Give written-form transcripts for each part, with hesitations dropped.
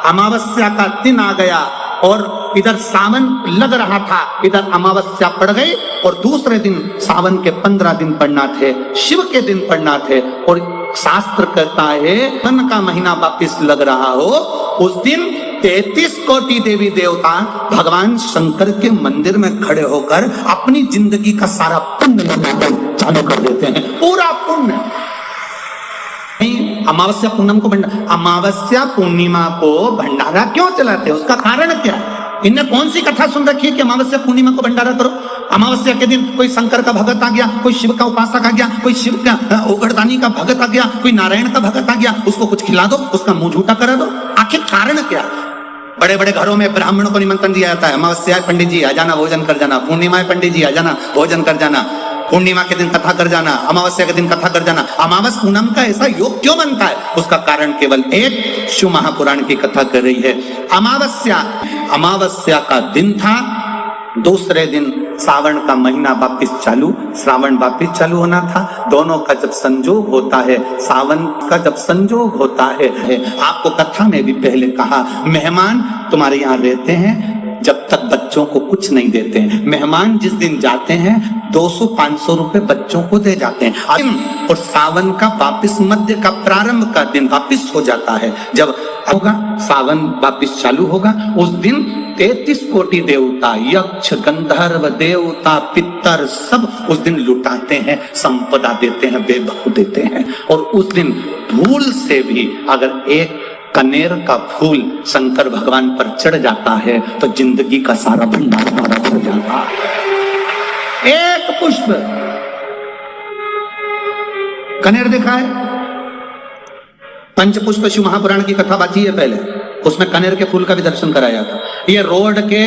अमावस्या का दिन आ गया और इधर सावन लग रहा था, इधर अमावस्या पड़ गई और दूसरे दिन सावन के 15 दिन पड़ना थे, शिव के दिन पड़ना थे। और शास्त्र कहता है सावन का महीना वापिस लग रहा हो, उस दिन 33 कोटि देवी देवता भगवान शंकर के मंदिर में खड़े होकर अपनी जिंदगी का सारा पुण्य लगाना चालू कर देते हैं, पूरा पुण्य। अमावस्या पूनम को अमावस्या पूर्णिमा को भंडारा क्यों चलाते हैं, उसका कारण क्या है? इनने कौन सी कथा सुन रखी है कि अमावस्या पूर्णिमा को भंडारा करो? अमावस्या के दिन कोई शंकर का भगत आ गया, कोई शिव का उपासक आ गया, कोई शिव का उगड़दानी का भगत आ गया, कोई नारायण का भगत आ गया, उसको कुछ खिला दो, उसका मुंह झूठा करा दो। आखिर कारण क्या? बड़े बड़े घरों में ब्राह्मणों को निमंत्रण दिया जाता है, अमावस्या पंडित जी आ जाना, भोजन कर जाना, पूर्णिमा पंडित जी आ जाना, भोजन कर जाना, पूर्णिमा के दिन कथा कर जाना, अमावस्या के दिन कथा कर जाना। अमावस पूनम का ऐसा योग क्यों बनता है? उसका कारण केवल एक, शिव महापुराण की कथा कर रही है। अमावस्या का दिन था, दूसरे दिन सावन का महीना वापिस चालू, श्रावण वापिस चालू होना था। दोनों का जब संजोग होता है, सावन का जब संजोग होता है, आपको कथा में भी पहले कहा, मेहमान तुम्हारे यहाँ रहते हैं जब तक बच्चों को कुछ नहीं देते हैं। मेहमान जिस दिन जाते हैं 200-500 रुपए बच्चों को दे जाते हैं। और सावन का वापिस मध्य का प्रारंभ का दिन वापिस हो जाता है, जब होगा सावन वापिस चालू होगा, उस दिन 33 कोटि देवता, यक्ष, गंधर्व, देवता, पितर सब उस दिन लुटाते हैं, संपदा देते हैं, वैभव देते हैं। और उस दिन भूल से भी अगर एक कनेर का फूल शंकर भगवान पर चढ़ जाता है तो जिंदगी का सारा भंडार हमारा भर जाता है। एक पुष्प, कनेर देखा है? पंचपुष्प शिव महापुराण की कथा बाकी है पहले, उसमें कनेर के फूल का भी दर्शन कराया था। ये रोड के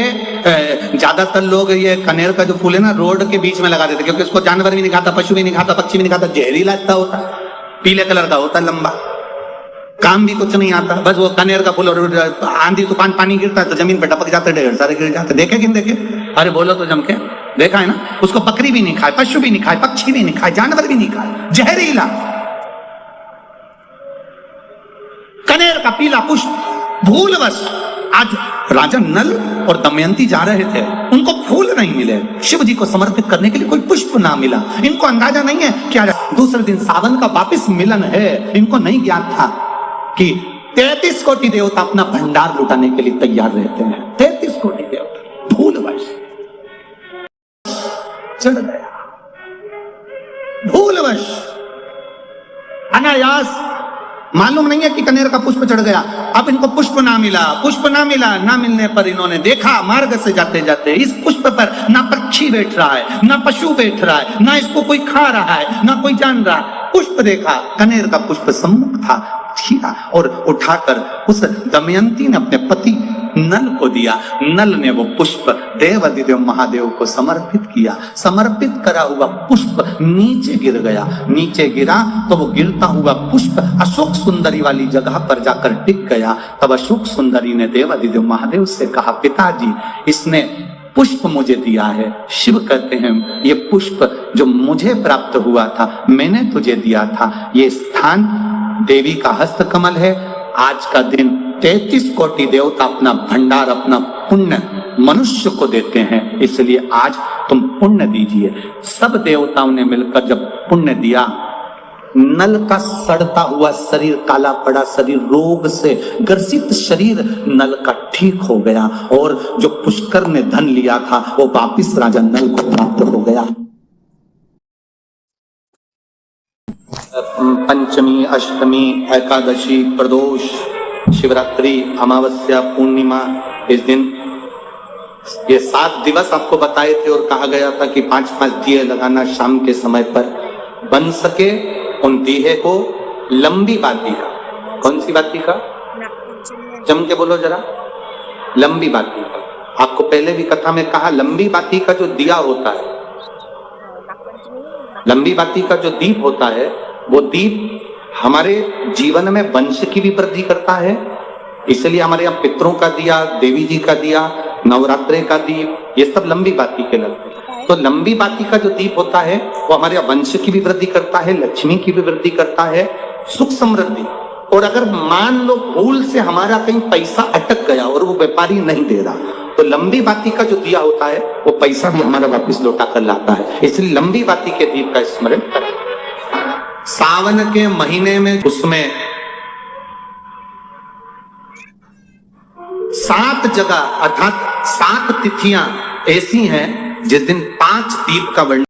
ज्यादातर लोग ये कनेर का जो फूल है ना रोड के बीच में लगा देते, क्योंकि उसको जानवर भी नहीं खाता, पशु भी नहीं खाता, पक्षी भी नहीं खाता, जहरीला लगता होता, पीले कलर का होता, लंबा, काम भी कुछ नहीं आता। बस वो कनेर का फूल, और आंधी तूफान पानी गिरता है तो जमीन पे टपक जाते, ढेर सारे गिर जाते। देखे कि देखे? अरे बोलो तो जम के देखा है ना? उसको बकरी भी नहीं खाए, पशु भी नहीं खाए, पक्षी भी नहीं खाए, जानवर भी नहीं खाए, जहरीला कनेर का पीला पुष्प। भूलवश आज राजा नल और दमयंती जा रहे थे, उनको फूल नहीं मिले, शिव जी को समर्पित करने के लिए कोई पुष्प ना मिला। इनको अंदाजा नहीं है क्या दूसरे दिन सावन का वापिस मिलन है। इनको नहीं ज्ञात था कि 33 कोटि देवता अपना भंडार लुटाने के लिए तैयार रहते हैं। 33 कोटि देवता भूलवश चढ़ गया, भूलवश अनायास, मालूम नहीं है कि कनेर का पुष्प चढ़ गया। अब इनको पुष्प ना मिला, पुष्प ना मिला, ना मिलने पर इन्होंने देखा मार्ग से जाते जाते इस पुष्प पर ना पक्षी बैठ रहा है, ना पशु बैठ रहा है, ना इसको कोई खा रहा है, ना कोई जान रहा है। पुष्प देखा, कनेर का पुष्प सम्मुख था, छीना और उठाकर उस दमयंती ने अपने पति नल को दिया। नल ने वो पुष्प देवाधिदेव महादेव को समर्पित किया। समर्पित करा हुआ पुष्प नीचे गिर गया। नीचे गिरा तो वो गिरता हुआ पुष्प अशोक सुंदरी वाली जगह पर जाकर टिक गया। तब अशोक सुंदरी ने देवाधिदेव महादेव से कहा, पिताजी इसने पुष्प मुझे दिया है। शिव कहते हैं ये पुष्प जो मुझे प्राप्त हुआ था मैंने तुझे दिया था। ये स्थान देवी का हस्त कमल है। आज का दिन 33 कोटि देवता अपना भंडार, अपना पुण्य मनुष्य को देते हैं, इसलिए आज तुम पुण्य दीजिए। सब देवताओं ने मिलकर जब पुण्य दिया, नल का सड़ता हुआ शरीर, काला पड़ा शरीर, रोग से ग्रसित शरीर नल का ठीक हो गया और जो पुष्कर ने धन लिया था वो वापिस राजा नल को प्राप्त हो गया। पंचमी, अष्टमी, एकादशी, प्रदोष, शिवरात्रि, अमावस्या, पूर्णिमा, इस दिन ये 7 दिवस आपको बताए थे और कहा गया था कि 5-5 दिए लगाना शाम के समय पर। बन सके उन दिए को लंबी बाती का, कौन सी बाती का? जम के बोलो जरा, लंबी बाती का। आपको पहले भी कथा में कहा, लंबी बाती का जो दिया होता है, लंबी बाती का जो दीप होता है, वो दीप हमारे जीवन में वंश की भी वृद्धि करता है। इसलिए हमारे यहाँ पितरों का दिया, देवी जी का दिया, नवरात्रे का दीप, ये सब लंबी बाती के लगते हैं। तो लंबी बाती का जो दीप होता है वो हमारे वंश की भी वृद्धि करता है, लक्ष्मी की भी वृद्धि करता है, सुख समृद्धि और अगर मान लो भूल से हमारा कहीं पैसा अटक गया और वो व्यापारी नहीं दे रहा, तो लंबी बाती का जो दिया होता है वो पैसा भी हमारा वापिस लौटा कर लाता है। इसलिए लंबी बाती के दीप का स्मरण करें। सावन के महीने में उसमें 7 जगह अर्थात 7 तिथियां ऐसी हैं जिस दिन 5 दीप का वर्णन